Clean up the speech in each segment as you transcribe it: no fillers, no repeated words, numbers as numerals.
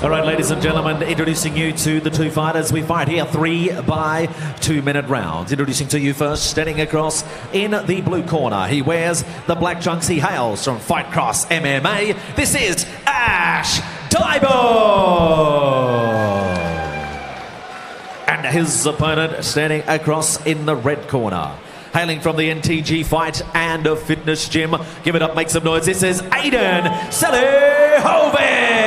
All right, ladies and gentlemen, introducing you to the two fighters. We fight here 3 by 2 minute rounds. Introducing to you first, standing across in the blue corner. He wears the black trunks. He hails from Fight Cross MMA. This is Ash Dyball. And his opponent standing across in the red corner. Hailing from the NTG Fight and Fitness Gym. Give it up, make some noise. This is Aydin Celihovic.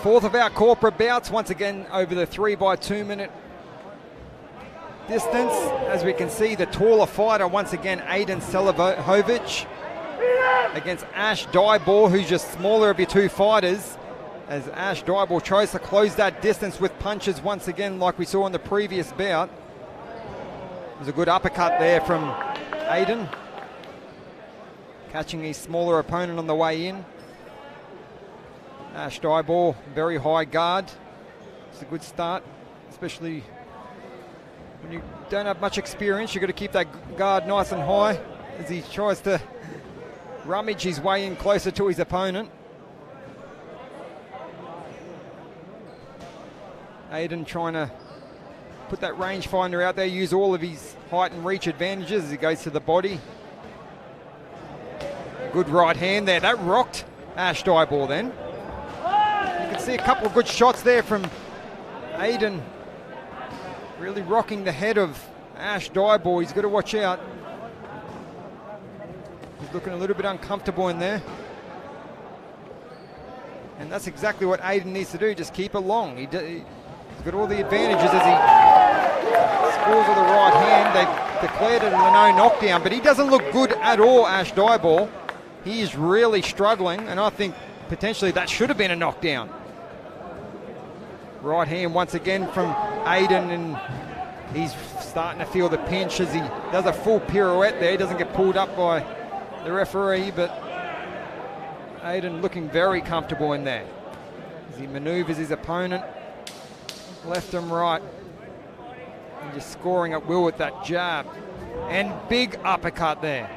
Fourth of our corporate bouts, once again over the 3 by 2 minute distance. As we can see, the taller fighter, once again, Aydin Celihovic against Ash Dyball, who's just smaller of your two fighters, as Ash Dyball tries to close that distance with punches once again, like we saw in the previous bout. There's a good uppercut there from Aydin, catching his smaller opponent on the way in. Ash Dyball, very high guard. It's a good start, especially when you don't have much experience. You've got to keep that guard nice and high as he tries to rummage his way in closer to his opponent. Aydin trying to put that rangefinder out there, use all of his height and reach advantages as he goes to the body. Good right hand there. That rocked Ash Dyball then. See a couple of good shots there from Aydin, really rocking the head of Ash Dyball. He's got to watch out. He's looking a little bit uncomfortable in there. And that's exactly what Aydin needs to do, just keep it long. He's got all the advantages as he scores with the right hand. They've declared it a no knockdown, but he doesn't look good at all, Ash Dyball. He is really struggling, and I think potentially that should have been a knockdown. Right hand once again from Aydin, and he's starting to feel the pinch as he does a full pirouette there. He doesn't get pulled up by the referee, but Aydin looking very comfortable in there as he maneuvers his opponent left and right, and just scoring at will with that jab and big uppercut there.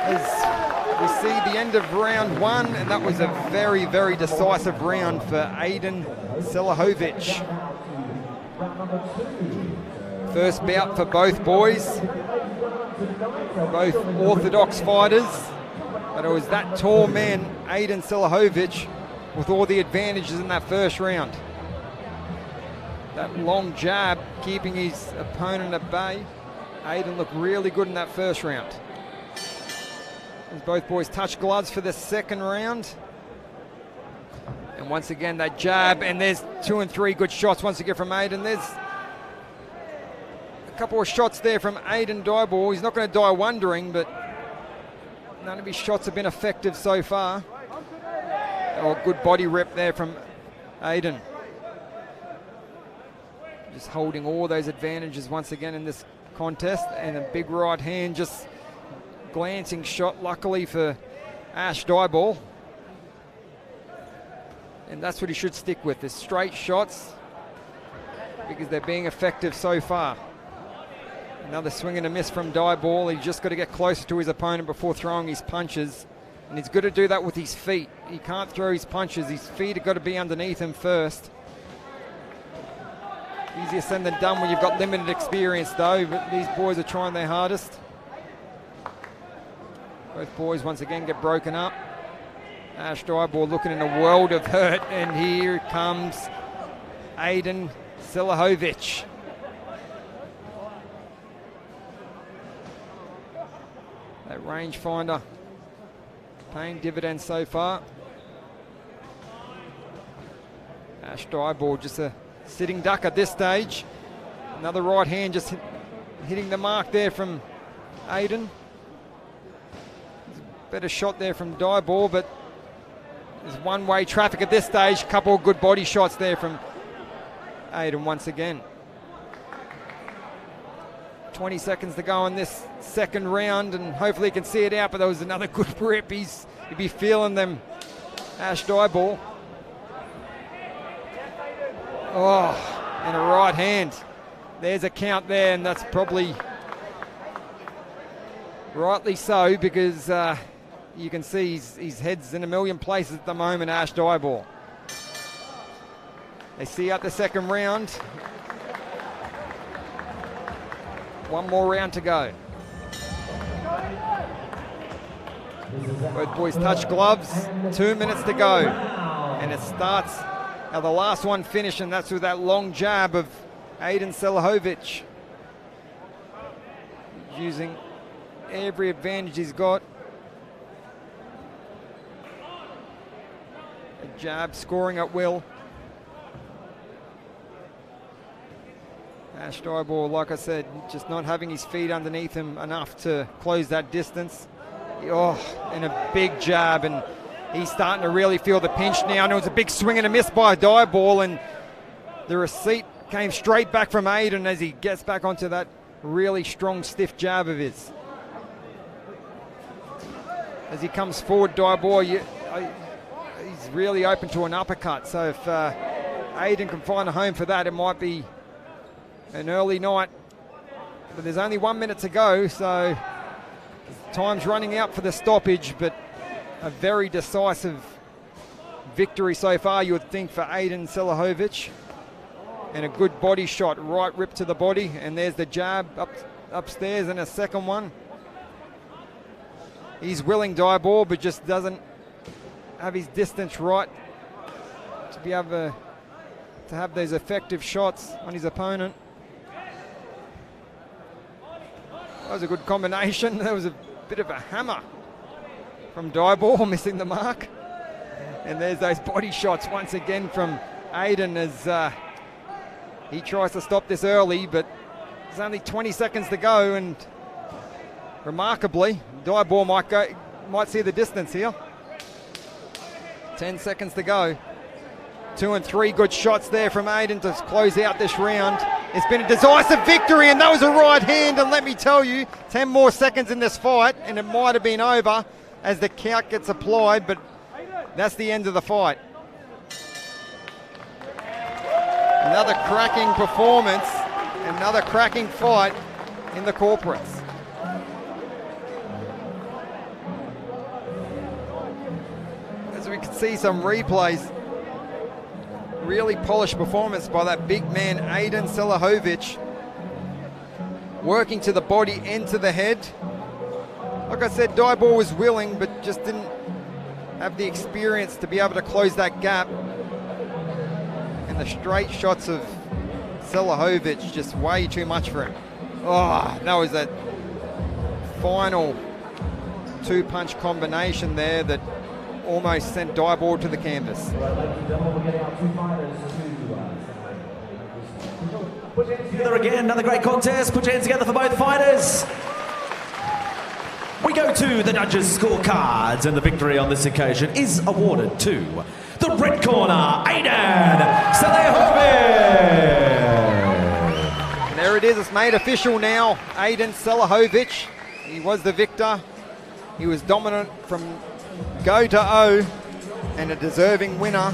As we see the end of round 1, and that was a very, very decisive round for Aydin Celihovic. First bout for both boys, both orthodox fighters, but it was that tall man, Aydin Celihovic, with all the advantages in that first round. That long jab keeping his opponent at bay. Aydin looked really good in that first round. As both boys touch gloves for the second round. And once again that jab, and there's 2 and 3 good shots once again from Aydin. There's a couple of shots there from Aydin Dyball. He's not going to die wondering, but none of his shots have been effective so far. Oh, good body rep there from Aydin. Just holding all those advantages once again in this contest, and a big right hand, just glancing shot luckily for Ash Dyball. And that's what he should stick with, the straight shots, because they're being effective so far. Another swing and a miss from Dyball. He's just got to get closer to his opponent before throwing his punches, and he's got to do that with his feet. He can't throw his punches, his feet have got to be underneath him first. Easier said than done when you've got limited experience though, but these boys are trying their hardest. Both boys once again get broken up. Ash Dyball looking in a world of hurt, and here comes Aydin Celihovic. That rangefinder paying dividends so far. Ash Dyball just a sitting duck at this stage. Another right hand just hitting the mark there from Aydin. Better shot there from Dyball, but There's one-way traffic at this stage. Couple of good body shots there from Aydin once again. 20 seconds to go in this second round, and hopefully he can see it out, but there was another good rip. He'd be feeling them. Ash Dyball. Oh, and a right hand. There's a count there, and that's probably rightly so, because you can see his head's in a million places at the moment, Ash Dyball. They see out the second round. One more round to go. Both boys touch gloves. 2 minutes to go. And it starts how the last one finished, and that's with that long jab of Aydin Celihovic. Using every advantage he's got. A jab scoring at will. Ash Dyball, like I said, just not having his feet underneath him enough to close that distance. Oh, and a big jab, and he's starting to really feel the pinch now. And it was a big swing and a miss by Dyball, and the receipt came straight back from Aydin as he gets back onto that really strong, stiff jab of his. As he comes forward, Dyball, he's really open to an uppercut. So if Aydin can find a home for that, it might be an early night. But there's only 1 minute to go, so time's running out for the stoppage, but a very decisive victory so far, you would think, for Aydin Celihovic. And a good body shot, right rip to the body, and there's the jab upstairs and a second one. He's willing, Dyball, but just doesn't have his distance right to be able to have those effective shots on his opponent. That was a good combination. That was a bit of a hammer from Dyball, missing the mark. And there's those body shots once again from Aydin as he tries to stop this early, but there's only 20 seconds to go, and remarkably, Dyball might see the distance here. 10 seconds to go. 2 and 3 good shots there from Aydin to close out this round. It's been a decisive victory, and that was a right hand, and let me tell you, 10 more seconds in this fight, and it might have been over as the count gets applied, but that's the end of the fight. Another cracking performance, another cracking fight in the corporates. As we can see some replays, really polished performance by that big man Aydin Celihovic, working to the body and to the head. Like I said, Dyball was willing, but just didn't have the experience to be able to close that gap. And the straight shots of Celihovic, just way too much for him. Oh, that was that final two-punch combination there that almost sent Dyball to the canvas. Put your hands together again, another great contest. Put your hands together for both fighters. We go to the judges' scorecards, and the victory on this occasion is awarded to the red corner, Aydin Celihovic. And there it is, it's made official now. Aydin Celihovic, he was the victor. He was dominant from go to O, and a deserving winner.